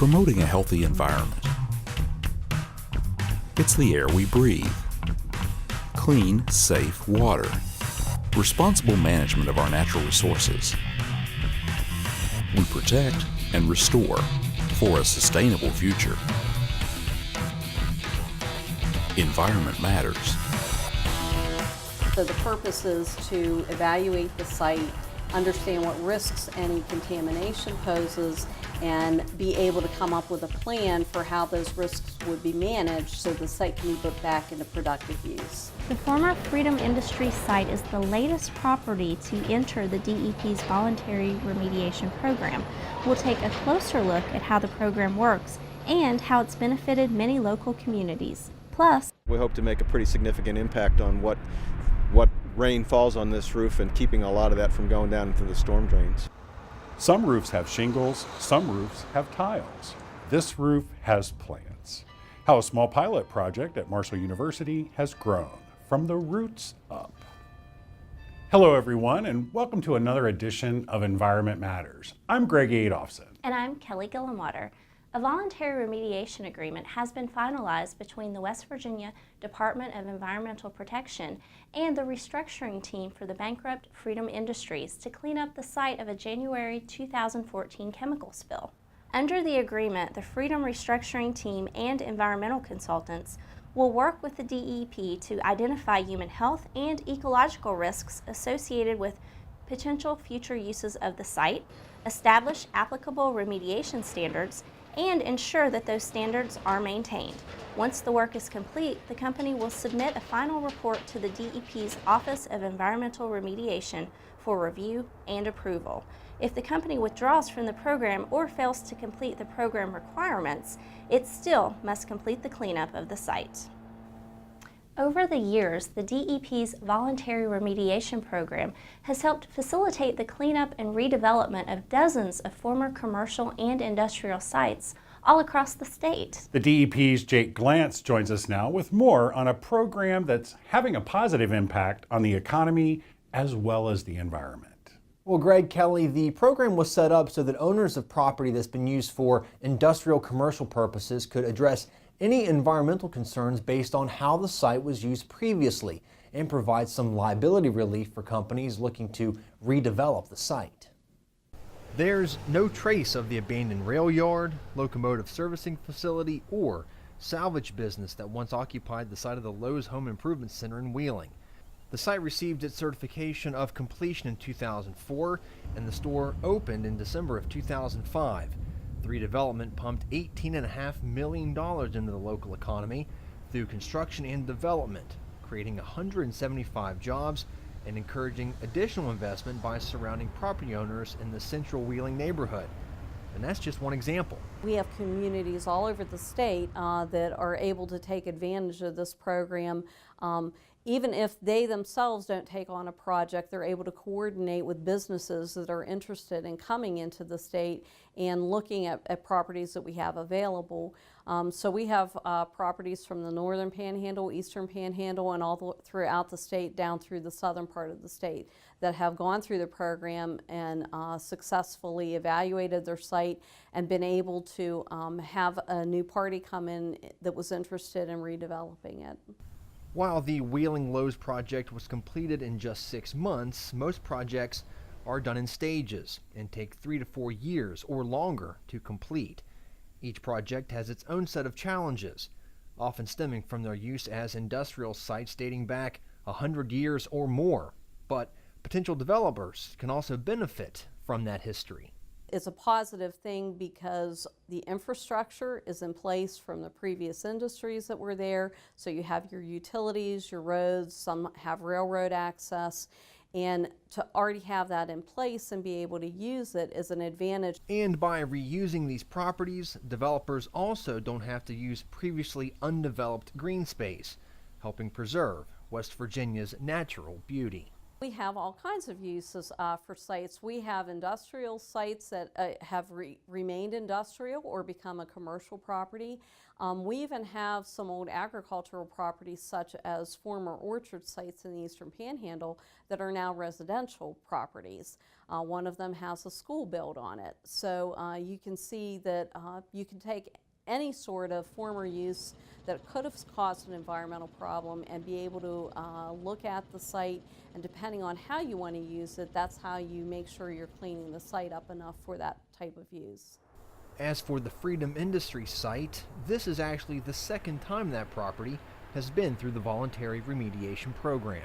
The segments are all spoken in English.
promoting a healthy environment. It's the air we breathe. Clean, safe water. Responsible management of our natural resources. We protect and restore for a sustainable future. Environment matters. So the purpose is to evaluate the site, understand what risks any contamination poses, and be able to come up with a plan for how those risks would be managed so the site can be put back into productive use. The former Freedom Industries site is the latest property to enter the DEP's voluntary remediation program. We'll take a closer look at how the program works and how it's benefited many local communities. Plus, we hope to make a pretty significant impact on what rain falls on this roof and keeping a lot of that from going down into the storm drains. Some roofs have shingles, some roofs have tiles. This roof has plants. How a small pilot project at Marshall University has grown from the roots up. Hello everyone, and welcome to another edition of Environment Matters. I'm Greg Adolfson. and I'm Kelly Gillenwater. A voluntary remediation agreement has been finalized between the West Virginia Department of Environmental Protection and the restructuring team for the bankrupt Freedom Industries to clean up the site of a January 2014 chemical spill. Under the agreement, the Freedom Restructuring Team and environmental consultants will work with the DEP to identify human health and ecological risks associated with potential future uses of the site, establish applicable remediation standards, and ensure that those standards are maintained. Once the work is complete, the company will submit a final report to the DEP's Office of Environmental Remediation for review and approval. If the company withdraws from the program or fails to complete the program requirements, it still must complete the cleanup of the site. Over the years, the DEP's voluntary remediation program has helped facilitate the cleanup and redevelopment of dozens of former commercial and industrial sites all across the state. The DEP's Jake Glantz joins us now with more on a program that's having a positive impact on the economy as well as the environment. Well, Greg, Kelly, the program was set up so that owners of property that's been used for industrial commercial purposes could address any environmental concerns based on how the site was used previously and provide some liability relief for companies looking to redevelop the site. There's no trace of the abandoned rail yard, locomotive servicing facility, or salvage business that once occupied the site of the Lowe's Home Improvement Center in Wheeling. The site received its certification of completion in 2004, and the store opened in December of 2005. The redevelopment pumped $18.5 million into the local economy through construction and development, creating 175 jobs and encouraging additional investment by surrounding property owners in the central Wheeling neighborhood. And that's just one example. We have communities all over the state that are able to take advantage of this program. Even if they themselves don't take on a project, they're able to coordinate with businesses that are interested in coming into the state and looking at properties that we have available. So we have properties from the northern panhandle, eastern panhandle, and all throughout the state down through the southern part of the state that have gone through the program and successfully evaluated their site and been able to have a new party come in that was interested in redeveloping it. While the Wheeling Lowe's project was completed in just 6 months, most projects are done in stages and take 3 to 4 years or longer to complete. Each project has its own set of challenges, often stemming from their use as industrial sites dating back 100 years or more. But potential developers can also benefit from that history. It's a positive thing because the infrastructure is in place from the previous industries that were there. So you have your utilities, your roads, some have railroad access, and to already have that in place and be able to use it is an advantage. And by reusing these properties, developers also don't have to use previously undeveloped green space, helping preserve West Virginia's natural beauty. We have all kinds of uses for sites. We have industrial sites that have remained industrial or become a commercial property. We even have some old agricultural properties such as former orchard sites in the Eastern Panhandle that are now residential properties. One of them has a school built on it. So you can see that you can take any sort of former use that could have caused an environmental problem and be able to look at the site, and depending on how you want to use it, that's how you make sure you're cleaning the site up enough for that type of use. As for the Freedom Industries site, this is actually the second time that property has been through the voluntary remediation program.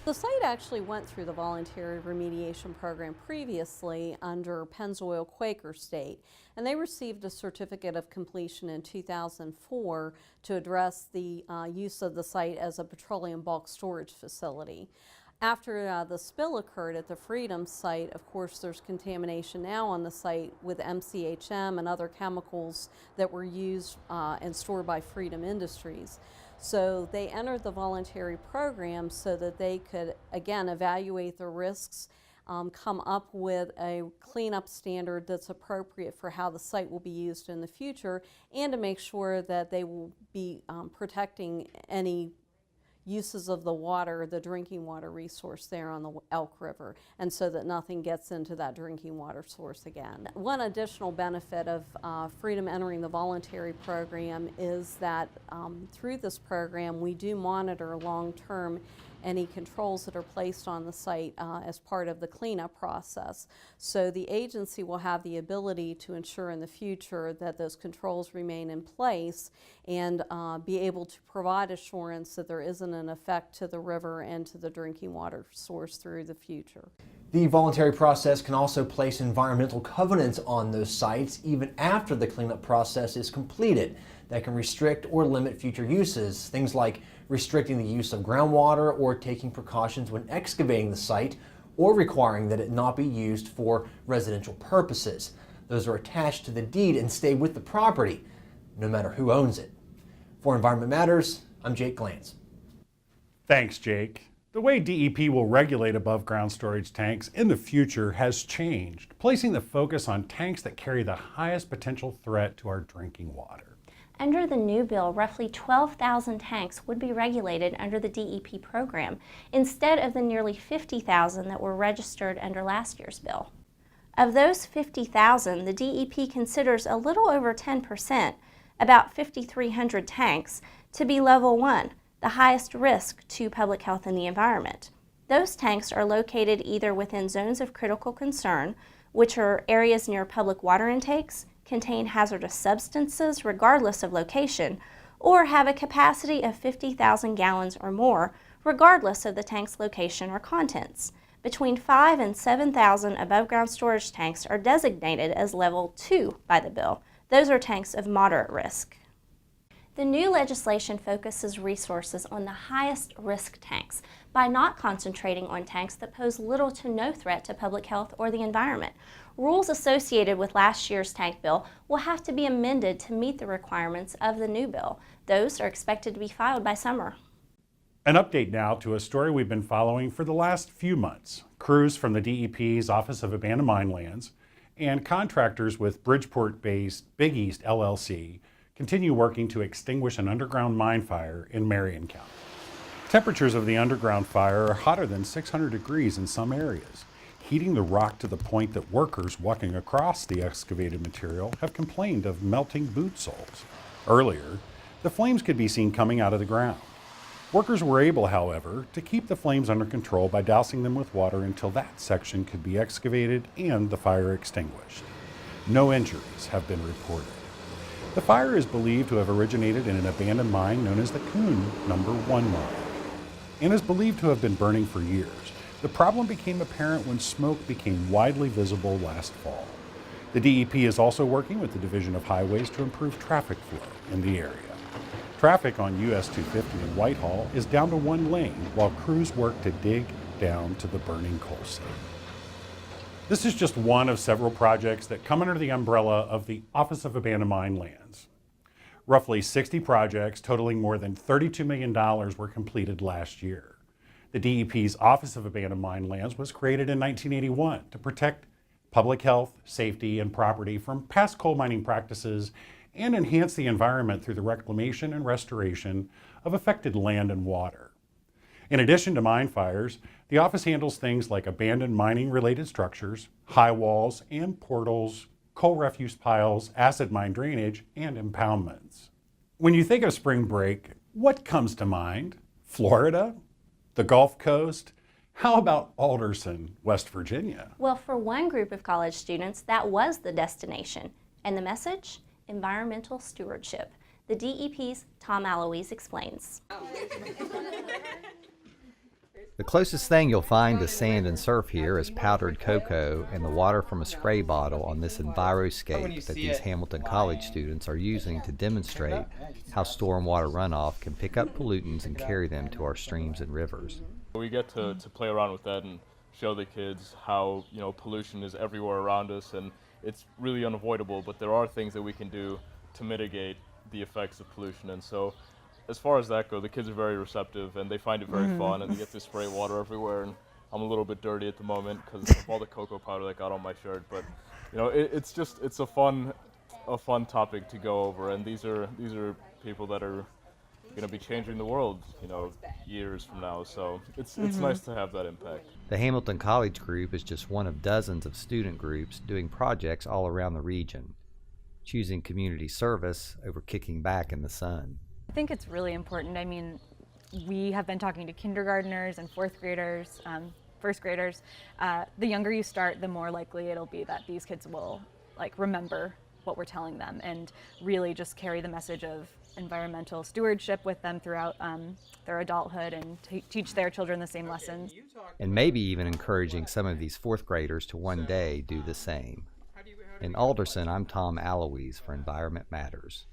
The site actually went through the voluntary remediation program previously under Pennzoil Quaker State, and they received a certificate of completion in 2004 to address the use of the site as a petroleum bulk storage facility. After the spill occurred at the Freedom site, of course, there's contamination now on the site with MCHM and other chemicals that were used and stored by Freedom Industries. So they entered the voluntary program so that they could, again, evaluate the risks, come up with a cleanup standard that's appropriate for how the site will be used in the future, and to make sure that they will be protecting any uses of the water, the drinking water resource there on the Elk River, and so that nothing gets into that drinking water source again. One additional benefit of Freedom entering the voluntary program is that through this program we do monitor long-term any controls that are placed on the site as part of the cleanup process. So the agency will have the ability to ensure in the future that those controls remain in place and be able to provide assurance that there isn't an effect to the river and to the drinking water source through the future. The voluntary process can also place environmental covenants on those sites even after the cleanup process is completed that can restrict or limit future uses, things like restricting the use of groundwater or taking precautions when excavating the site or requiring that it not be used for residential purposes. Those are attached to the deed and stay with the property, no matter who owns it. For Environment Matters, I'm Jake Glantz. Thanks, Jake. The way DEP will regulate above ground storage tanks in the future has changed, placing the focus on tanks that carry the highest potential threat to our drinking water. Under the new bill, roughly 12,000 tanks would be regulated under the DEP program, instead of the nearly 50,000 that were registered under last year's bill. Of those 50,000, the DEP considers a little over 10%, about 5,300 tanks, to be level 1, the highest risk to public health and the environment. Those tanks are located either within zones of critical concern, which are areas near public water intakes, contain hazardous substances regardless of location, or have a capacity of 50,000 gallons or more regardless of the tank's location or contents. Between 5,000 and 7,000 above-ground storage tanks are designated as level 2 by the bill. Those are tanks of moderate risk. The new legislation focuses resources on the highest risk tanks by not concentrating on tanks that pose little to no threat to public health or the environment. Rules associated with last year's tank bill will have to be amended to meet the requirements of the new bill. Those are expected to be filed by summer. An update now to a story we've been following for the last few months. Crews from the DEP's Office of Abandoned Mine Lands and contractors with Bridgeport-based Big East LLC continue working to extinguish an underground mine fire in Marion County. Temperatures of the underground fire are hotter than 600 degrees in some areas, heating the rock to the point that workers walking across the excavated material have complained of melting boot soles. Earlier, the flames could be seen coming out of the ground. Workers were able, however, to keep the flames under control by dousing them with water until that section could be excavated and the fire extinguished. No injuries have been reported. The fire is believed to have originated in an abandoned mine known as the Coon No. 1 mine, and is believed to have been burning for years. The problem became apparent when smoke became widely visible last fall. The DEP is also working with the Division of Highways to improve traffic flow in the area. Traffic on US 250 in Whitehall is down to one lane while crews work to dig down to the burning coal seam. This is just one of several projects that come under the umbrella of the Office of Abandoned Mine Lands. Roughly 60 projects totaling more than $32 million were completed last year. The DEP's Office of Abandoned Mine Lands was created in 1981 to protect public health, safety, and property from past coal mining practices and enhance the environment through the reclamation and restoration of affected land and water. In addition to mine fires, the office handles things like abandoned mining-related structures, high walls and portals, coal refuse piles, acid mine drainage, and impoundments. When you think of spring break, what comes to mind? Florida? The Gulf Coast? How about Alderson, West Virginia? Well, for one group of college students, that was the destination. And the message? Environmental stewardship. The DEP's Tom Aloise explains. The closest thing you'll find to sand and surf here is powdered cocoa and the water from a spray bottle on this enviroscape that these Hamilton College students are using to demonstrate how stormwater runoff can pick up pollutants and carry them to our streams and rivers. We get to play around with that and show the kids how, pollution is everywhere around us and it's really unavoidable, but there are things that we can do to mitigate the effects of pollution. And so as far as that goes, the kids are very receptive and they find it very fun, and they get to spray water everywhere. And I'm a little bit dirty at the moment because of all the cocoa powder that got on my shirt. But it's a fun topic to go over. And these are people that are going to be changing the world, years from now. So it's nice to have that impact. The Hamilton College group is just one of dozens of student groups doing projects all around the region, choosing community service over kicking back in the sun. I think it's really important. I mean, we have been talking to kindergartners and fourth graders, first graders. The younger you start, the more likely it'll be that these kids will remember what we're telling them and really just carry the message of environmental stewardship with them throughout their adulthood and teach their children the same lessons. And maybe even encouraging some of these fourth graders to one day do the same. In Alderson, I'm Tom Aloise for Environment Matters.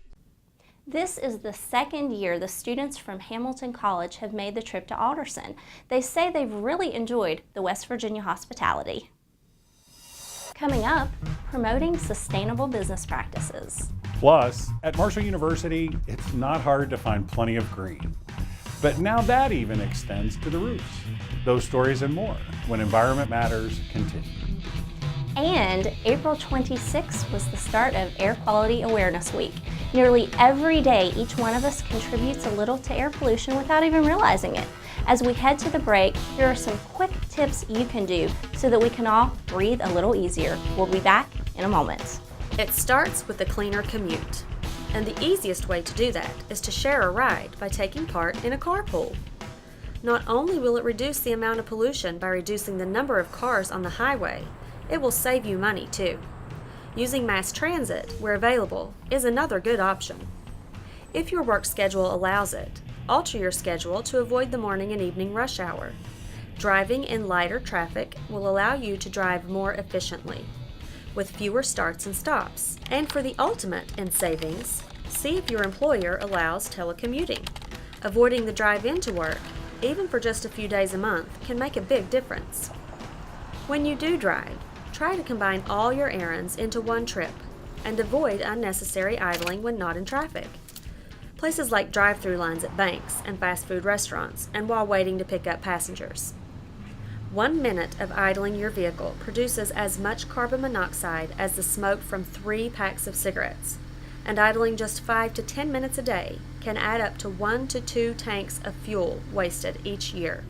This is the second year the students from Hamilton College have made the trip to Alderson. They say they've really enjoyed the West Virginia hospitality. Coming up, promoting sustainable business practices. Plus, at Marshall University, it's not hard to find plenty of green. But now that even extends to the roofs. Those stories and more when Environment Matters continue. And April 26th was the start of Air Quality Awareness Week. Nearly every day, each one of us contributes a little to air pollution without even realizing it. As we head to the break, here are some quick tips you can do so that we can all breathe a little easier. We'll be back in a moment. It starts with a cleaner commute. And the easiest way to do that is to share a ride by taking part in a carpool. Not only will it reduce the amount of pollution by reducing the number of cars on the highway, it will save you money too. Using mass transit, where available, is another good option. If your work schedule allows it, alter your schedule to avoid the morning and evening rush hour. Driving in lighter traffic will allow you to drive more efficiently, with fewer starts and stops. And for the ultimate in savings, see if your employer allows telecommuting. Avoiding the drive into work, even for just a few days a month, can make a big difference. When you do drive, try to combine all your errands into one trip and avoid unnecessary idling when not in traffic. Places like drive-through lines at banks and fast food restaurants, and while waiting to pick up passengers. 1 minute of idling your vehicle produces as much carbon monoxide as the smoke from 3 packs of cigarettes, and idling just 5 to 10 minutes a day can add up to 1 to 2 tanks of fuel wasted each year.